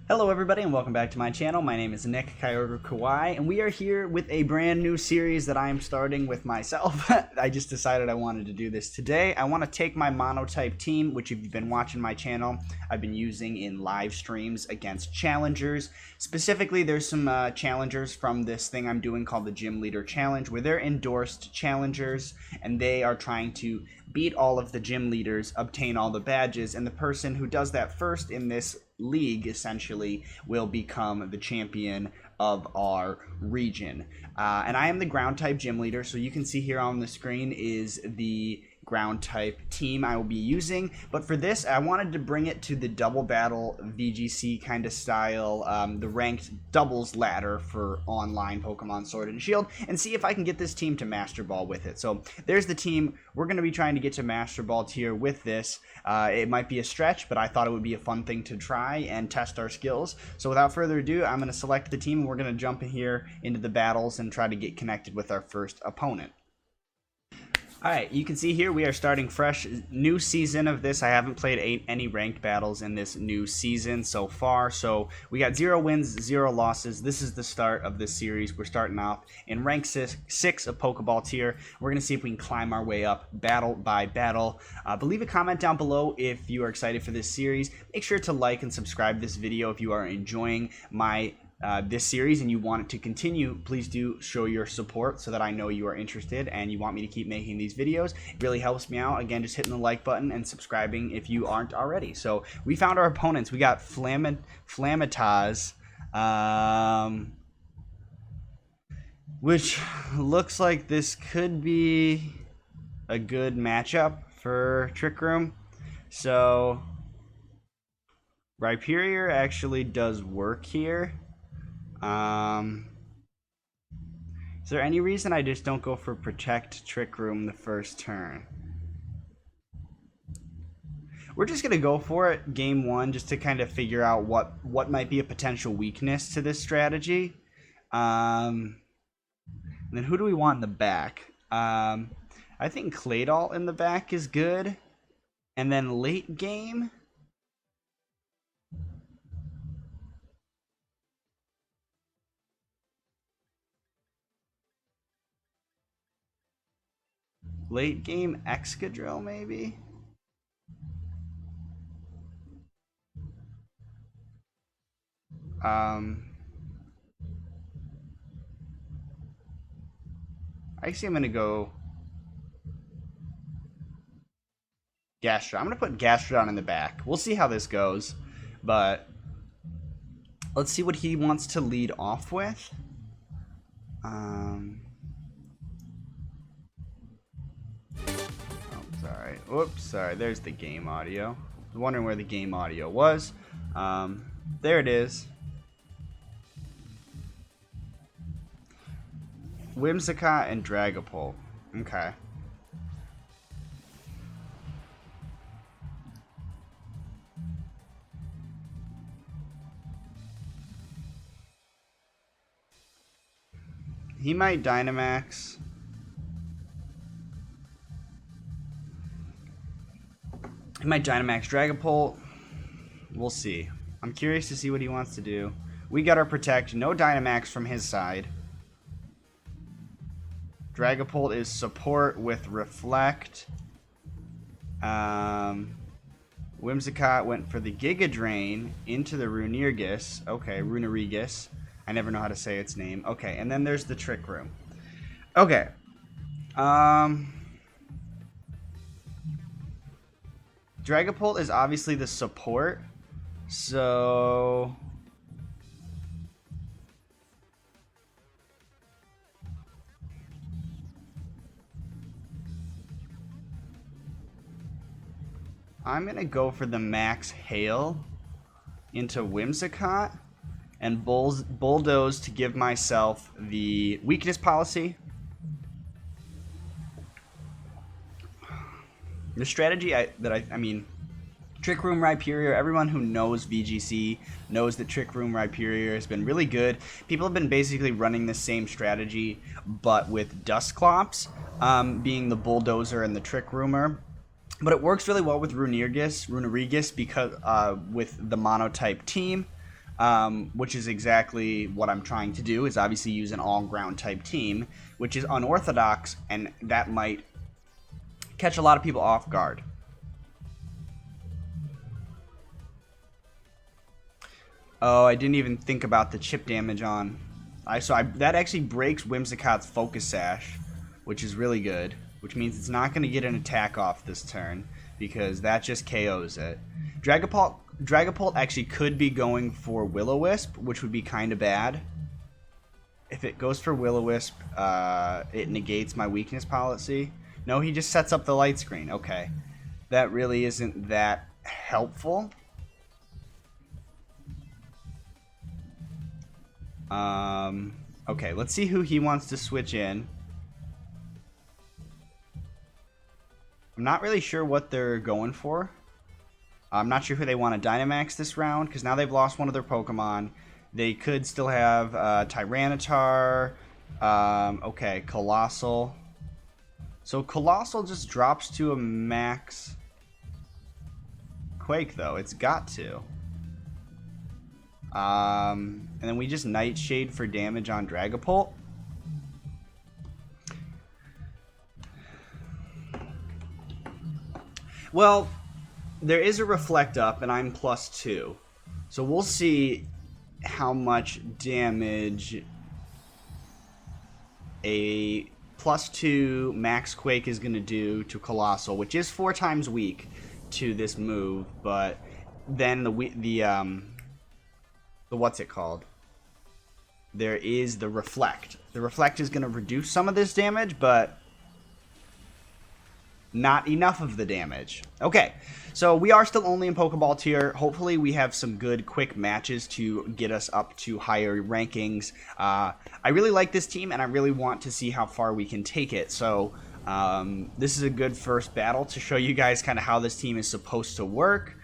Hello everybody and welcome back to my channel. My name is Nick Kawai and we are here with a brand new series that I am starting with myself. I just decided I wanted to do this today. I want to take my MONOTYPE team, which if you've been watching my channel, I've been using in live streams against challengers. Specifically, there's some challengers from this thing I'm doing called the Gym Leader Challenge, where they're endorsed challengers and they are trying to beat all of the gym leaders, obtain all the badges, and the person who does that first in this league essentially will become the champion of our region. And I am the ground type gym leader, so you can see here on the screen is the ground type team I will be using. But for this, I wanted to bring it to the double battle VGC kind of style, the ranked doubles ladder for online Pokemon Sword and Shield, and see if I can get this team to Master Ball with it. So there's the team. We're going to be trying to get to Master Ball tier with this. It might be a stretch, but I thought it would be a fun thing to try and test our skills. So without further ado, I'm going to select the team and we're going to jump in here into the battles and try to get connected with our first opponent. Alright, you can see here we are starting fresh, new season of this. I haven't played any ranked battles in this new season so far, so we got 0 wins, 0 losses. This is the start of this series. We're starting off in rank 6 of Pokeball tier. We're going to see if we can climb our way up battle by battle. But leave a comment down below if you are excited for this series. Make sure to like and subscribe this video if you are enjoying my this series and you want it to continue. Please do show your support so that I know you are interested and you want me to keep making these videos. It really helps me out. Again, just hitting the like button and subscribing if you aren't already. So we found our opponents. We got Flamitaz, which looks like this could be a good matchup for Trick Room. So Rhyperior actually does work here. Is there any reason I just don't go for Protect Trick Room the first turn? We're just gonna go for it game one just to kind of figure out what might be a potential weakness to this strategy. And then who do we want in the back? I think Claydol in the back is good. And then late game, Excadrill maybe? Actually, I'm going to go Gastrodon. I'm going to put Gastrodon in the back. We'll see how this goes, but let's see what he wants to lead off with. Sorry. Oops, sorry. There's the game audio. I was wondering where the game audio was. There it is. Whimsicott and Dragapult. Okay. He might Dynamax. He might Dynamax Dragapult. We'll see. I'm curious to see what he wants to do. We got our Protect. No Dynamax from his side. Dragapult is support with Reflect. Whimsicott went for the Giga Drain into the Runerigus. Okay, Runerigus. I never know how to say its name. Okay, and then there's the Trick Room. Okay. Dragapult is obviously the support, so I'm going to go for the Max Hail into Whimsicott and Bulldoze to give myself the weakness policy. The strategy I mean, Trick Room Rhyperior, everyone who knows VGC knows that Trick Room Rhyperior has been really good. People have been basically running the same strategy, but with Dusclops being the Bulldozer and the Trick Roomer. But it works really well with Runerigus because with the Monotype team. which is exactly what I'm trying to do, is obviously use an all-ground type team, which is unorthodox, and that might catch a lot of people off guard. Oh, I didn't even think about the chip damage on. That actually breaks Whimsicott's Focus Sash, which is really good, which means it's not going to get an attack off this turn, because that just KOs it. Dragapult actually could be going for Will-O-Wisp, which would be kind of bad. If it goes for Will-O-Wisp, it negates my weakness policy. No, he just sets up the light screen. Okay. That really isn't that helpful. Okay, let's see who he wants to switch in. I'm not really sure what they're going for. I'm not sure who they want to Dynamax this round, because now they've lost one of their Pokemon. They could still have Tyranitar. Okay, Colossal. So Colossal just drops to a max Quake, though. It's got to. And then we just Nightshade for damage on Dragapult. Well, there is a Reflect up, and I'm +2. So we'll see how much damage a +2 Max Quake is going to do to Colossal, which is 4 times weak to this move, but then the what's it called? There is the Reflect. The Reflect is going to reduce some of this damage, but not enough of the damage. Okay, so we are still only in Pokeball tier. Hopefully we have some good quick matches to get us up to higher rankings. I really like this team, and I really want to see how far we can take it. So this is a good first battle to show you guys kind of how this team is supposed to work.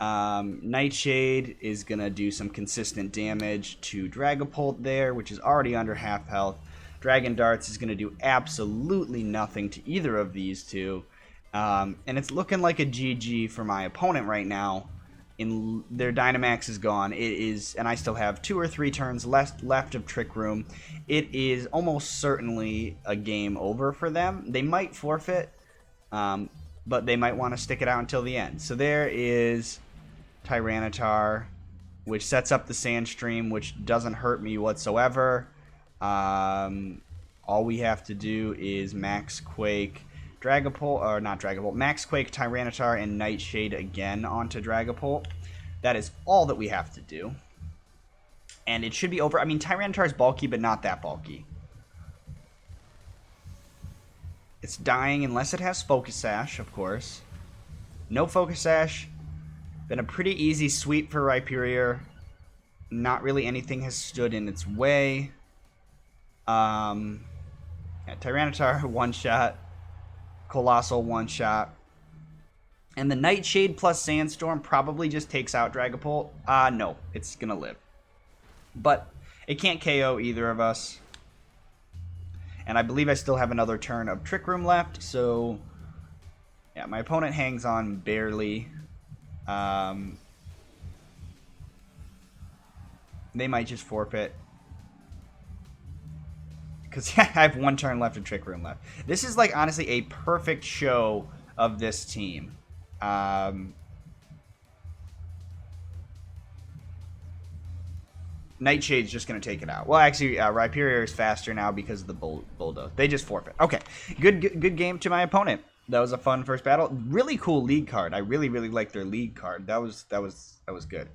Nightshade is going to do some consistent damage to Dragapult there, which is already under half health. Dragon Darts is going to do absolutely nothing to either of these two. And it's looking like a GG for my opponent right now. Their Dynamax is gone. It is, and I still have 2 or 3 turns left of Trick Room. It is almost certainly a game over for them. They might forfeit, but they might want to stick it out until the end. So there is Tyranitar, which sets up the Sandstream, which doesn't hurt me whatsoever. All we have to do is Max Quake Dragapult, or not Dragapult, Max Quake Tyranitar and Nightshade again onto Dragapult. That is all that we have to do. And it should be over. I mean, Tyranitar is bulky, but not that bulky. It's dying unless it has Focus Sash, of course. No Focus Sash. Been a pretty easy sweep for Rhyperior. Not really anything has stood in its way. Yeah, Tyranitar, one-shot. Colossal, one-shot. And the Nightshade plus Sandstorm probably just takes out Dragapult. No, it's going to live. But it can't KO either of us. And I believe I still have another turn of Trick Room left, so yeah, my opponent hangs on barely. They might just forfeit. Because I have 1 turn left of Trick Room left. This is, like, honestly a perfect show of this team. Nightshade's just going to take it out. Well, actually, Rhyperior is faster now because of the Bulldoze. They just forfeit. Okay, good game to my opponent. That was a fun first battle. Really cool league card. I really like their league card. That was good.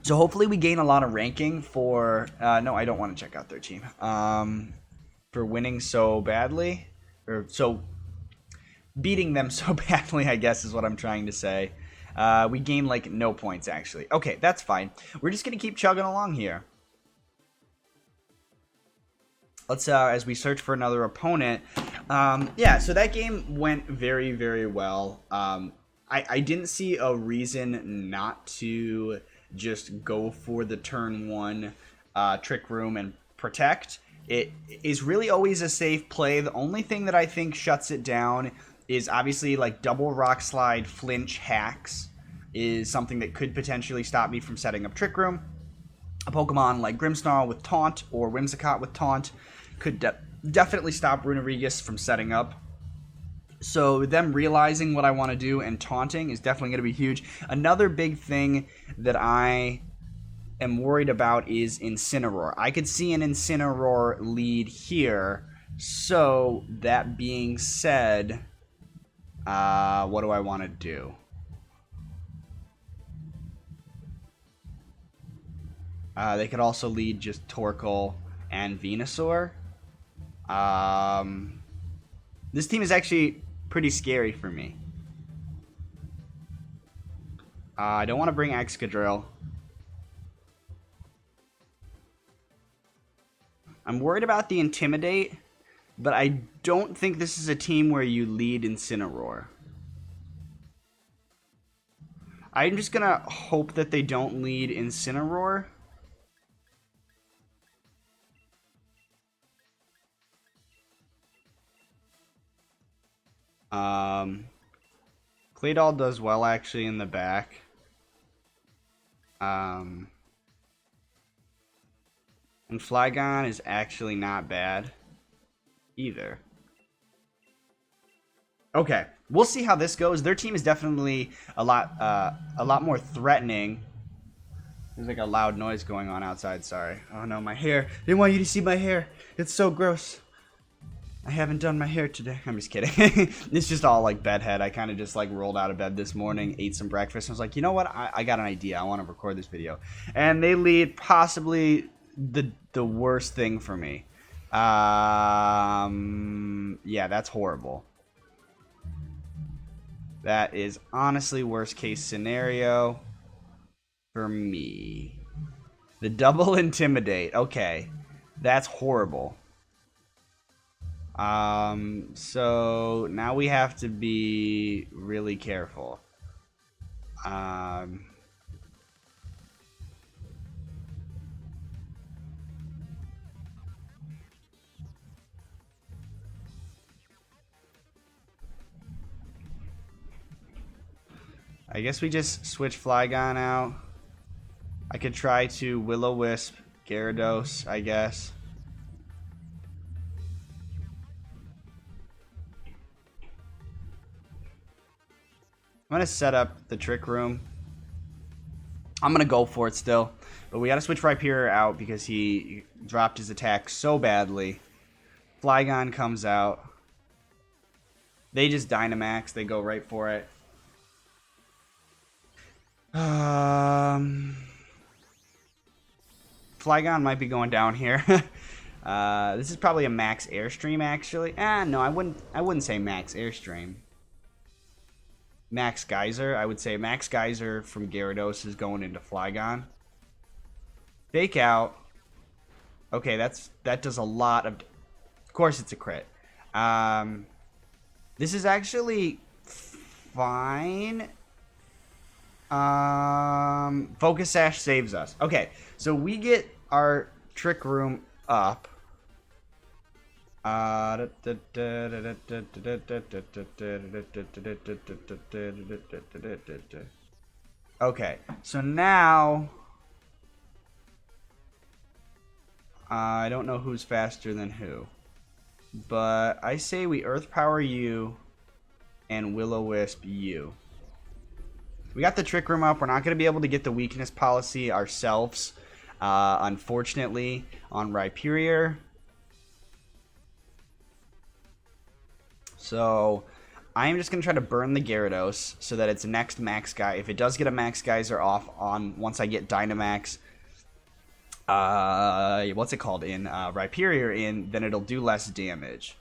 So hopefully we gain a lot of ranking for... no, I don't want to check out their team. For winning so badly. Or so... beating them so badly, I guess, is what I'm trying to say. We gain, like, no points, actually. Okay, that's fine. We're just going to keep chugging along here. Let's, as we search for another opponent. Yeah, so that game went very well. I didn't see a reason not to just go for the turn 1 Trick Room and Protect. It is really always a safe play. The only thing that I think shuts it down is obviously like double Rock Slide, Flinch, Hacks. is something that could potentially stop me from setting up Trick Room. A Pokemon like Grimmsnarl with Taunt or Whimsicott with Taunt could definitely stop Runerigus from setting up. So them realizing what I want to do and taunting is definitely going to be huge. Another big thing that I am worried about is Incineroar. I could see an Incineroar lead here. So that being said, what do I want to do? They could also lead just Torkoal and Venusaur. This team is actually pretty scary for me. I don't want to bring Excadrill. I'm worried about the Intimidate, but I don't think this is a team where you lead Incineroar. I'm just going to hope that they don't lead Incineroar. Claydol does well actually in the back. And Flygon is actually not bad either. Okay, we'll see how this goes. Their team is definitely a lot more threatening. There's like a loud noise going on outside. Sorry. Oh no, my hair. Didn't want you to see my hair. It's so gross. I haven't done my hair today. I'm just kidding. It's just all like bedhead. I kind of just like rolled out of bed this morning, ate some breakfast, and was like, you know what? I got an idea. I want to record this video. And they lead possibly the worst thing for me. Yeah, that's horrible. That is honestly worst case scenario for me. The double Intimidate. Okay. That's horrible. So now we have to be really careful. I guess we just switch Flygon out. I could try to Will-O-Wisp Gyarados, I guess. I'm going to set up the Trick Room. I'm going to go for it still. But we got to switch Rhyperior out because he dropped his attack so badly. Flygon comes out. They just Dynamax. They go right for it. Flygon might be going down here. This is probably a max Airstream, actually. No, I wouldn't say max Airstream. Max Geyser. I would say Max Geyser from Gyarados is going into Flygon. Fake out. Okay, that does a lot of... Of course it's a crit. This is actually fine. Focus Sash saves us. Okay, so we get our Trick Room up. Okay, so now I don't know who's faster than who, but I say we Earth Power you and Will-O-Wisp you. We got the Trick Room up. We're not going to be able to get the weakness policy ourselves, unfortunately, on Rhyperior. So I'm just going to try to burn the Gyarados so that it's next Max Guy. If it does get a Max Geyser off on once I get Dynamax, what's it called, in Rhyperior in, then it'll do less damage.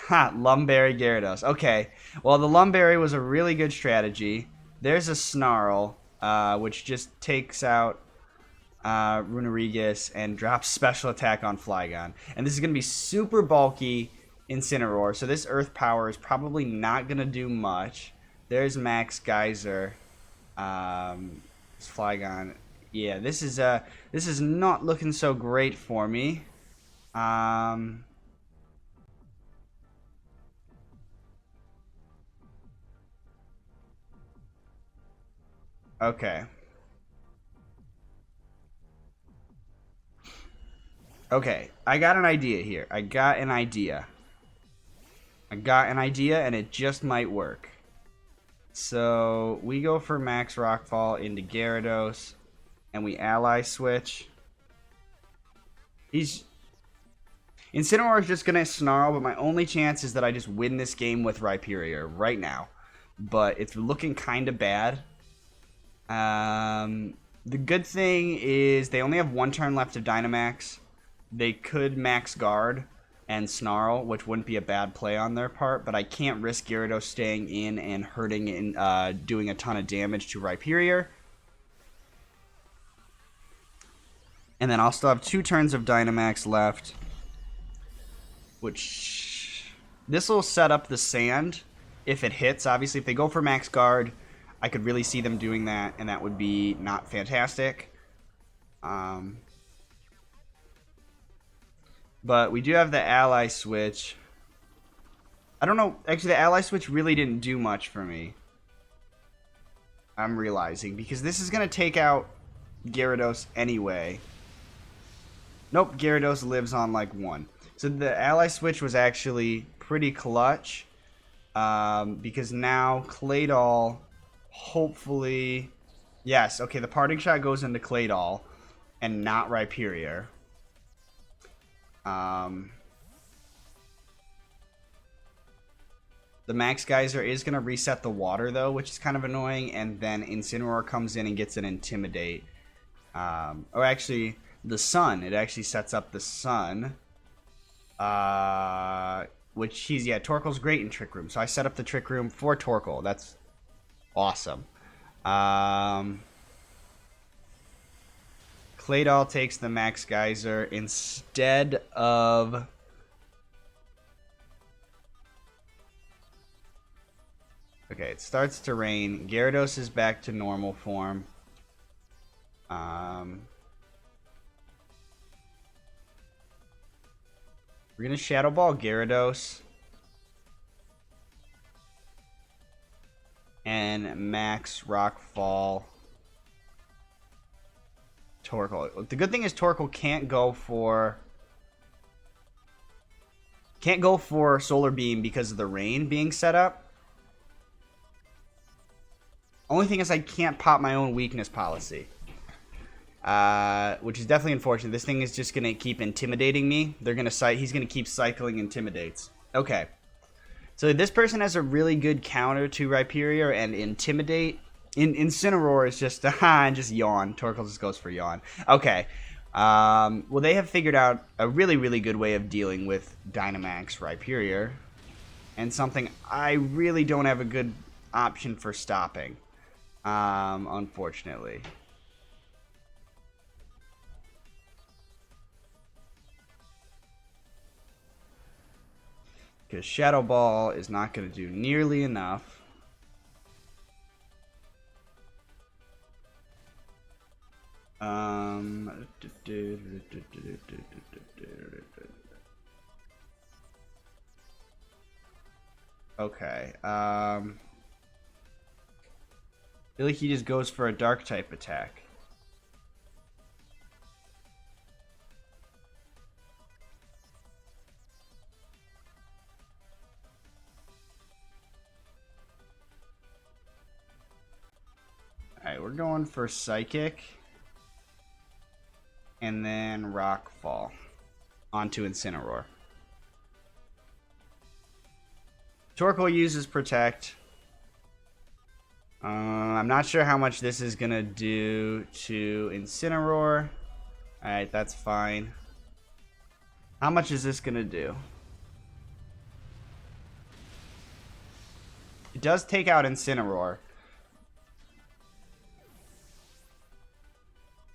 Ha! Lumberry Gyarados. Okay, well, the Lumberry was a really good strategy. There's a Snarl, which just takes out Runerigus and drops special attack on Flygon. And this is going to be super bulky Incineroar, so this Earth Power is probably not going to do much. There's Max Geyser. Flygon. Yeah, this is not looking so great for me. Okay. Okay, I got an idea here. I got an idea, and it just might work. So we go for Max Rockfall into Gyarados, and we ally switch. Incineroar is just gonna snarl, but my only chance is that I just win this game with Rhyperior right now. But it's looking kind of bad. The good thing is they only have one turn left of Dynamax. They could max guard and snarl, which wouldn't be a bad play on their part, but I can't risk Gyarados staying in and hurting and doing a ton of damage to Rhyperior. And then I'll still have 2 turns of Dynamax left, which this will set up the sand if it hits. Obviously, if they go for max guard, I could really see them doing that, and that would be not fantastic. But we do have the ally switch. I don't know. Actually, the ally switch really didn't do much for me. I'm realizing. Because this is going to take out Gyarados anyway. Nope, Gyarados lives on like 1. So the ally switch was actually pretty clutch. Because now Claydol, hopefully... Yes, okay, the parting shot goes into Claydol and not Rhyperior. The Max Geyser is going to reset the water, though, which is kind of annoying. And then Incineroar comes in and gets an Intimidate. Or actually, the Sun. It actually sets up the Sun. Which he's... Yeah, Torkoal's great in Trick Room. So I set up the Trick Room for Torkoal. That's awesome. Claydol takes the Max Geyser instead of... Okay, it starts to rain. Gyarados is back to normal form. We're going to Shadow Ball Gyarados. And Max Rockfall Torkoal. The good thing is Torkoal can't go for Solar Beam because of the rain being set up. Only thing is I can't pop my own weakness policy. Which is definitely unfortunate. This thing is just going to keep intimidating me. He's going to keep cycling Intimidates. Okay. So this person has a really good counter to Rhyperior and Intimidate. Incineroar is just, just yawn. Torkoal just goes for yawn. Okay. Well, they have figured out a really, really good way of dealing with Dynamax Rhyperior. And something I really don't have a good option for stopping. Unfortunately. Because Shadow Ball is not going to do nearly enough. Okay. I feel like he just goes for a dark type attack. Alright, we're going for Psychic. And then Rockfall. Onto Incineroar. Torkoal uses Protect. I'm not sure how much this is going to do to Incineroar. Alright, that's fine. How much is this going to do? It does take out Incineroar.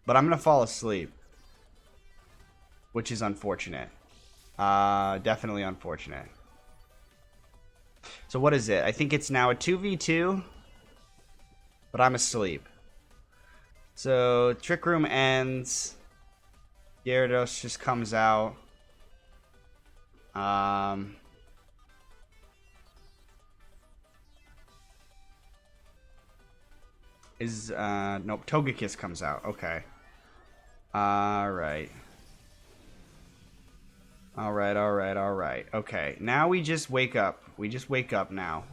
But I'm going to fall asleep. Which is unfortunate. Definitely unfortunate. So what is it? I think it's now a 2v2. But I'm asleep. So Trick Room ends. Gyarados just comes out. is nope, Togekiss comes out. Okay. Alright. Alright. Okay. Now we just wake up. We just wake up now.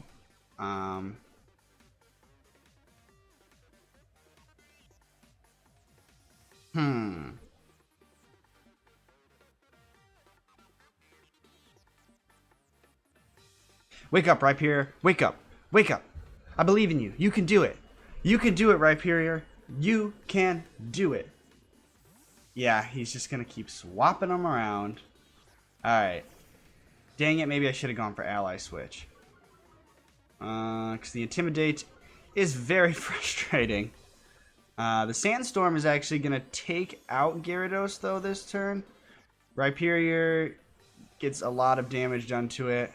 Wake up, Rhyperior. Wake up. Wake up. I believe in you. You can do it. You can do it, Rhyperior. You can do it. Yeah, he's just going to keep swapping them around. Alright. Dang it, maybe I should have gone for Ally Switch. Because the Intimidate is very frustrating. The Sandstorm is actually going to take out Gyarados, though, this turn. Rhyperior gets a lot of damage done to it.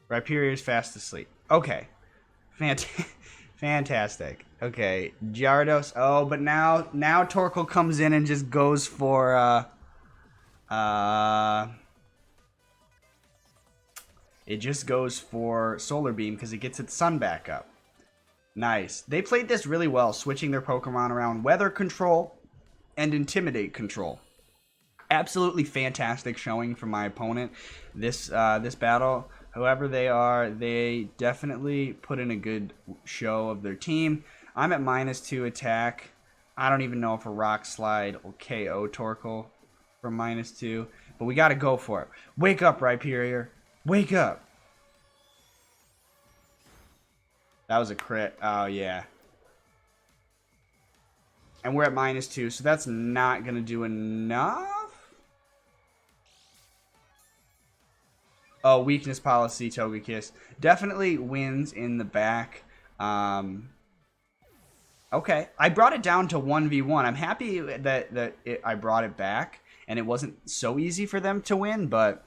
Rhyperior is fast asleep. Okay. Fantastic. Okay, Gyarados. Oh, but now Torkoal comes in and just goes for it just goes for Solar Beam because it gets its sun back up. Nice. They played this really well, switching their Pokemon around Weather Control and Intimidate Control. Absolutely fantastic showing from my opponent this battle. Whoever they are, they definitely put in a good show of their team. I'm at -2 attack. I don't even know if a Rock Slide will KO Torkoal from -2, but we got to go for it. Wake up, Rhyperior. Wake up. That was a crit. Oh, yeah. And we're at -2, so that's not going to do enough. Oh, weakness policy, Togekiss. Definitely wins in the back. Okay. I brought it down to 1v1. I'm happy that I brought it back, and it wasn't so easy for them to win, but...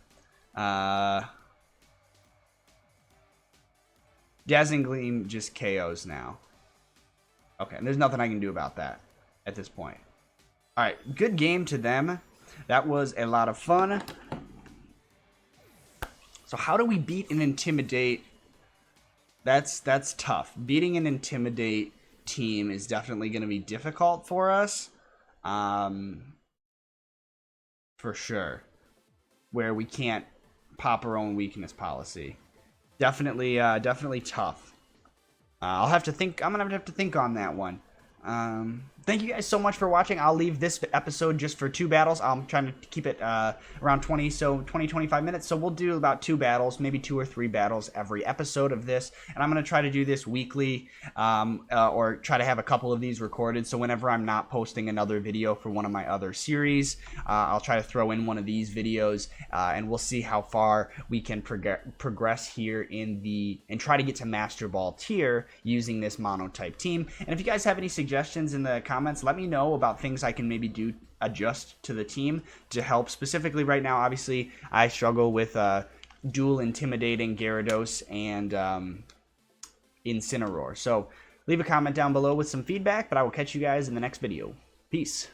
Dazzling Gleam just KOs now. Okay, and there's nothing I can do about that at this point. Alright, good game to them. That was a lot of fun. So how do we beat and intimidate? That's tough. Beating an Intimidate team is definitely going to be difficult for us. For sure. Where we can't pop our own weakness policy. Definitely tough. I'll have to think. I'm gonna have to think on that one. Thank you guys so much for watching. I'll leave this episode just for 2 battles. I'm trying to keep it around 20-25 minutes. So we'll do about 2 battles, maybe 2 or 3 battles every episode of this. And I'm going to try to do this weekly or try to have a couple of these recorded. So whenever I'm not posting another video for one of my other series, I'll try to throw in one of these videos and we'll see how far we can progress here in and try to get to Master Ball tier using this monotype team. And if you guys have any suggestions in the comments, let me know about things I can maybe adjust to the team to help. Specifically right now, obviously, I struggle with dual intimidating Gyarados and Incineroar. So leave a comment down below with some feedback, but I will catch you guys in the next video. Peace.